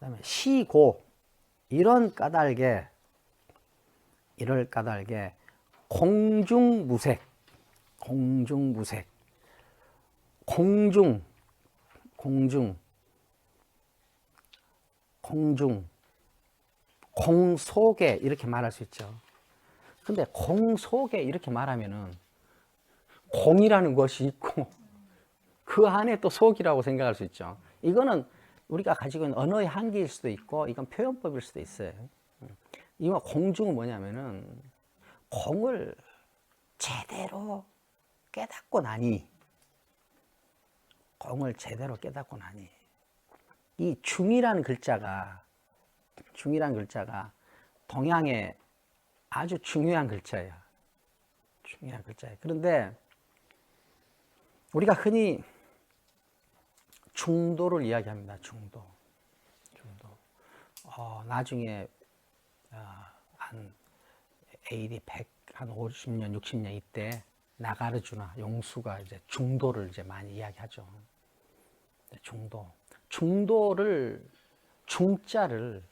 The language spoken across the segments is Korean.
그다음에 시고 이럴 까닭에 공중무색, 공 속에 이렇게 말할 수 있죠. 근데 공 속에 이렇게 말하면은 공이라는 것이 있고 그 안에 또 속이라고 생각할 수 있죠. 이거는 우리가 가지고 있는 언어의 한계일 수도 있고 이건 표현법일 수도 있어요. 이거 공중은 뭐냐면은 공을 제대로 깨닫고 나니 이 중이라는 글자가 동양의 아주 중요한 글자예요. 그런데 우리가 흔히 중도를 이야기합니다. 중도. 나중에 한 AD 100, 한 50년, 60년 이때 나가르주나 용수가 이제 중도를 이제 많이 이야기하죠. 중도를 중자를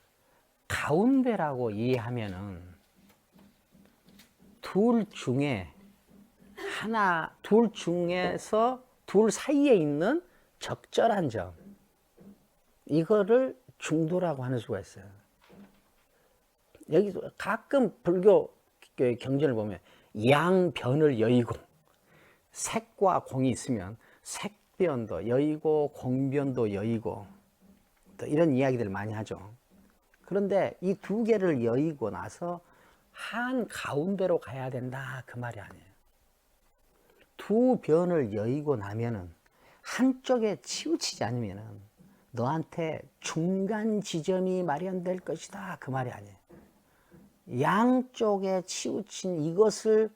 가운데라고 이해하면은 둘 중에서 둘 사이에 있는 적절한 점, 이거를 중도라고 하는 수가 있어요. 여기 가끔 불교 경전을 보면 양변을 여의고 색과 공이 있으면 색변도 여의고 공변도 여의고 또 이런 이야기들을 많이 하죠. 그런데 이 두 개를 여의고 나서 한 가운데로 가야 된다, 그 말이 아니에요. 두 변을 여의고 나면은 한쪽에 치우치지 않으면은 너한테 중간 지점이 마련될 것이다, 그 말이 아니에요. 양쪽에 치우친 이것을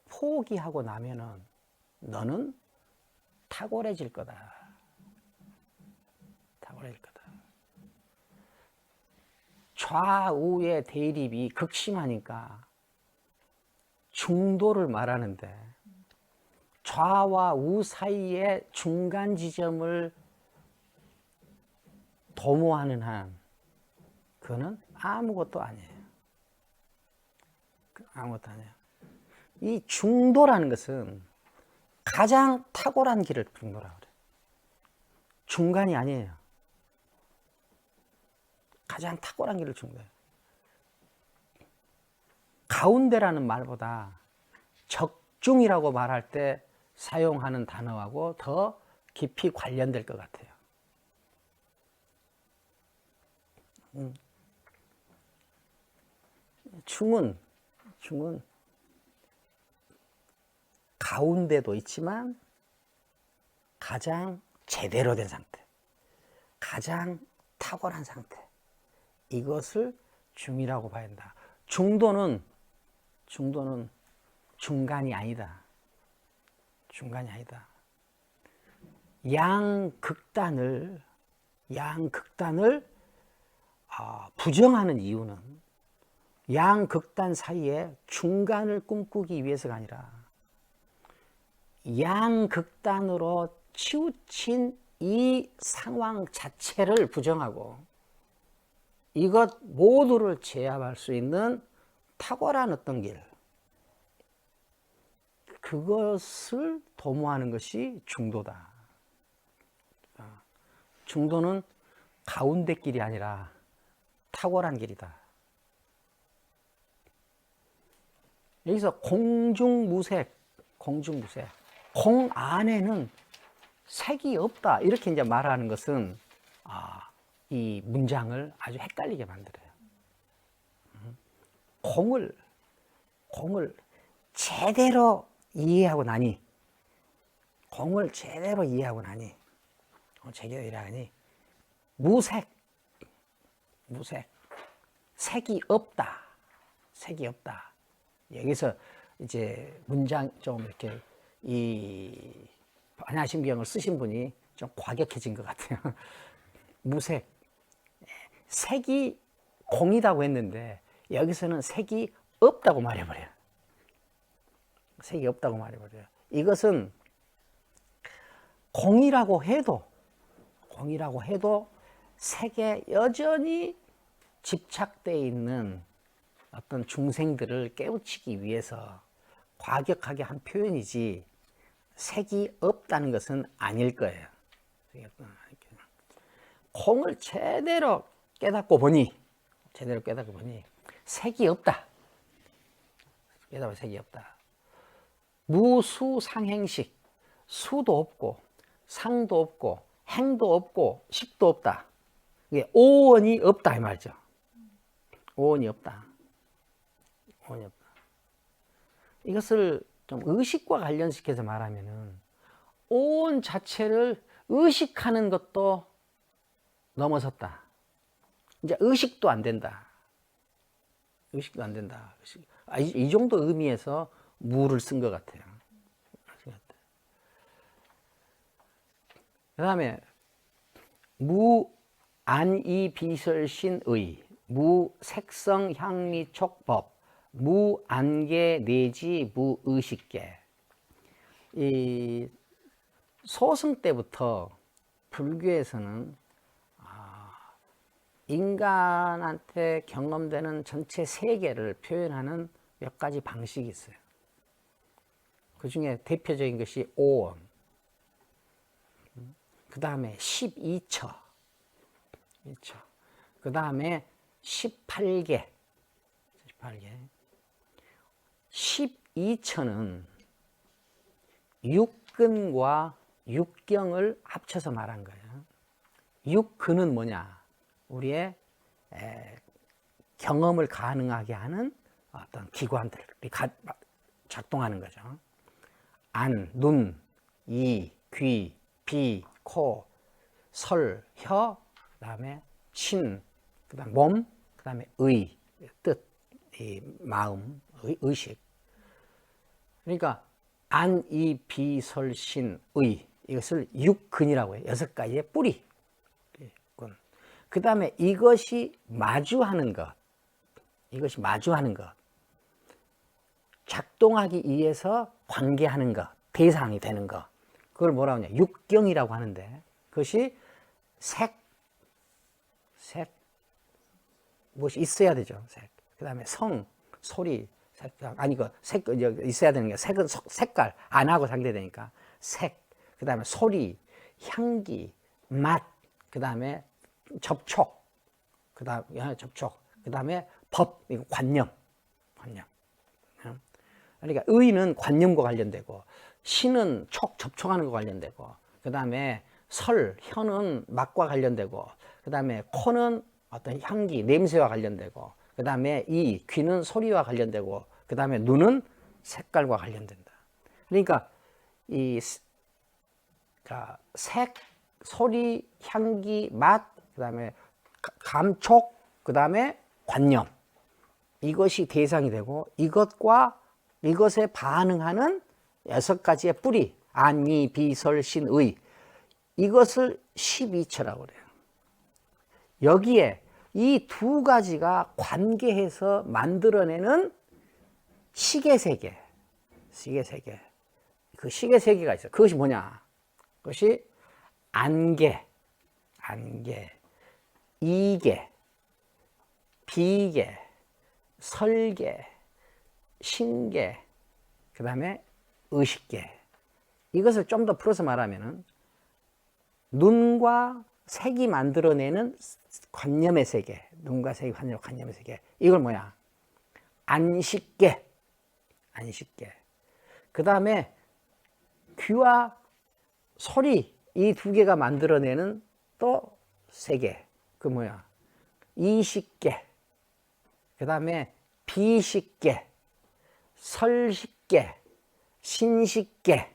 포기하고 나면은 너는 탁월해질 거다. 좌우의 대립이 극심하니까 중도를 말하는데 좌와 우 사이의 중간 지점을 도모하는 한 그거는 아무것도 아니에요. 이 중도라는 것은 가장 탁월한 길을 중도라고 그래요. 중간이 아니에요. 가장 탁월한 길을 중도해요. 가운데라는 말보다 적중이라고 말할 때 사용하는 단어하고 더 깊이 관련될 것 같아요. 중은 가운데도 있지만 가장 제대로 된 상태, 가장 탁월한 상태, 이것을 중이라고 봐야 한다. 중도는 중간이 아니다. 양극단을 부정하는 이유는 양극단 사이에 중간을 꿈꾸기 위해서가 아니라 양극단으로 치우친 이 상황 자체를 부정하고 이것 모두를 제압할 수 있는 탁월한 어떤 길, 그것을 도모하는 것이 중도다. 중도는 가운데 길이 아니라 탁월한 길이다. 여기서 공중무색, 공 안에는 색이 없다, 이렇게 이제 말하는 것은 이 문장을 아주 헷갈리게 만들어요. 공을 제대로 이해하고 나니 무색, 색이 없다. 여기서 이제 문장 좀 이렇게 이 반야심경을 쓰신 분이 좀 과격해진 것 같아요. 무색, 색이 공이라고 했는데 여기서는 색이 없다고 말해버려요. 이것은 공이라고 해도 색에 여전히 집착되어 있는 어떤 중생들을 깨우치기 위해서 과격하게 한 표현이지 색이 없다는 것은 아닐 거예요. 콩을 제대로 깨닫고 보니 색이 없다. 깨달아 색이 없다. 무수상행식, 수도 없고 상도 없고 행도 없고 식도 없다. 이게 오원이 없다 이 말이죠. 오원이 없다. 오원이 없다. 이것을 좀 의식과 관련시켜서 말하면은 오원 자체를 의식하는 것도 넘어섰다. 이제 의식도 안 된다. 의식도 안 된다. 이 정도 의미에서 무를 쓴 것 같아요. 그 다음에 무안이비설신의, 무색성향미촉법, 무안계 내지 무의식계. 이 소승 때부터 불교에서는 인간한테 경험되는 전체 세계를 표현하는 몇 가지 방식이 있어요. 그 중에 대표적인 것이 오원, 그 다음에 12처, 그 다음에 18개. 12처는 육근과 육경을 합쳐서 말한 거예요. 육근은 뭐냐? 우리의 경험을 가능하게 하는 어떤 기관들이 작동하는 거죠. 안, 눈, 이, 귀, 비, 코, 설, 혀, 그 다음에 신, 그 다음 몸, 그 다음에 의, 뜻, 이 마음, 의식. 그러니까 안, 이, 비, 설, 신, 의, 이것을 육근이라고 해요. 6가지의 뿌리. 그 다음에 이것이 마주하는 것, 작동하기 위해서 관계하는 것, 대상이 되는 것, 그걸 뭐라고 하냐, 육경이라고 하는데, 그것이 무엇이 있어야 되죠. 그 다음에 성, 소리, 있어야 되는 게, 색은 색깔, 안하고 상대되니까, 그 다음에 소리, 향기, 맛, 그 다음에 접촉, 그 다음에 법, 이거 관념. 그러니까 의는 관념과 관련되고, 신은 접촉하는 것과 관련되고, 그 다음에 혀는 맛과 관련되고, 그 다음에 코는 어떤 향기, 냄새와 관련되고, 그 다음에 귀는 소리와 관련되고, 그 다음에 눈은 색깔과 관련된다. 그러니까 색, 소리, 향기, 맛, 그 다음에 감촉, 그 다음에 관념, 이것이 대상이 되고, 이것에 반응하는 6가지의 뿌리, 안이, 비, 설, 신, 의, 이것을 12처라고 그래요. 여기에 이 2가지가 관계해서 만들어내는 시계세계. 그 시계세계가 있어요. 그것이 뭐냐? 그것이 안계, 이계, 비계, 설계, 신계, 그 다음에 의식계. 이것을 좀 더 풀어서 말하면은 눈과 색이 만들어내는 관념의 세계, 눈과 색이 관념의 세계. 이걸 뭐야? 안식계. 그 다음에 귀와 소리, 이 2개가 만들어내는 또 세계. 그 뭐야? 이식계. 그 다음에 비식계, 설식계, 신식계,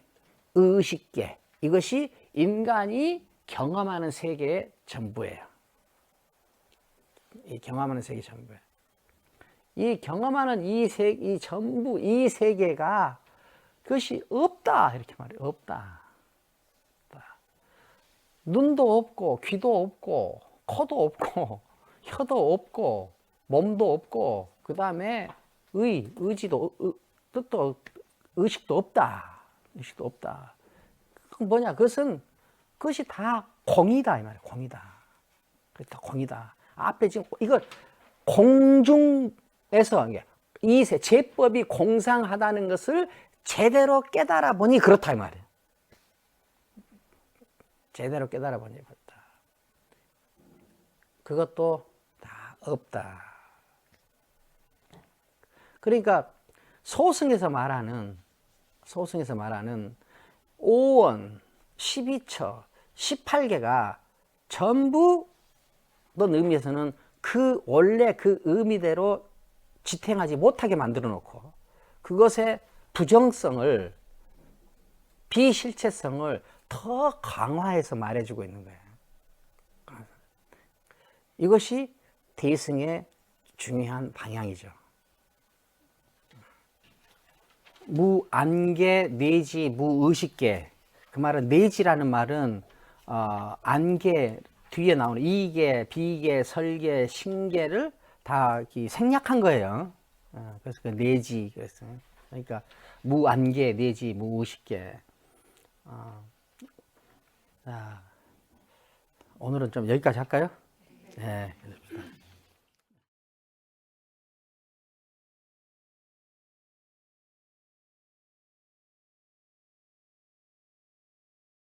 의식계. 이것이 인간이 경험하는 세계의 전부예요. 이 경험하는 세계 전부예요. 이 경험하는 이 전부, 이 세계가 그것이 없다. 이렇게 말해요. 없다. 눈도 없고, 귀도 없고, 코도 없고, 혀도 없고, 몸도 없고, 그 다음에 의지도, 뜻도, 의식도 없다. 그건 뭐냐? 그것이 다 공이다. 이 말이에요. 공이다. 그다 공이다. 앞에 지금 이거 공중에서 이 제법이 공상하다는 것을 제대로 깨달아 보니 그렇다 이 말이에요. 제대로 깨달아 보니 그렇다. 그것도 다 없다. 그러니까 소승에서 말하는 5원, 12처, 18개가 전부 어떤 의미에서는 그 원래 그 의미대로 지탱하지 못하게 만들어 놓고 그것의 부정성을, 비실체성을 더 강화해서 말해주고 있는 거예요. 이것이 대승의 중요한 방향이죠. 무안개, 내지, 무의식계. 그 말은 내지라는 말은 안개 뒤에 나오는 이계, 비계, 설계, 신계를 다 생략한 거예요. 그래서 그 내지 그랬어요. 그러니까 무안개, 내지, 무의식계. 오늘은 좀 여기까지 할까요? 네.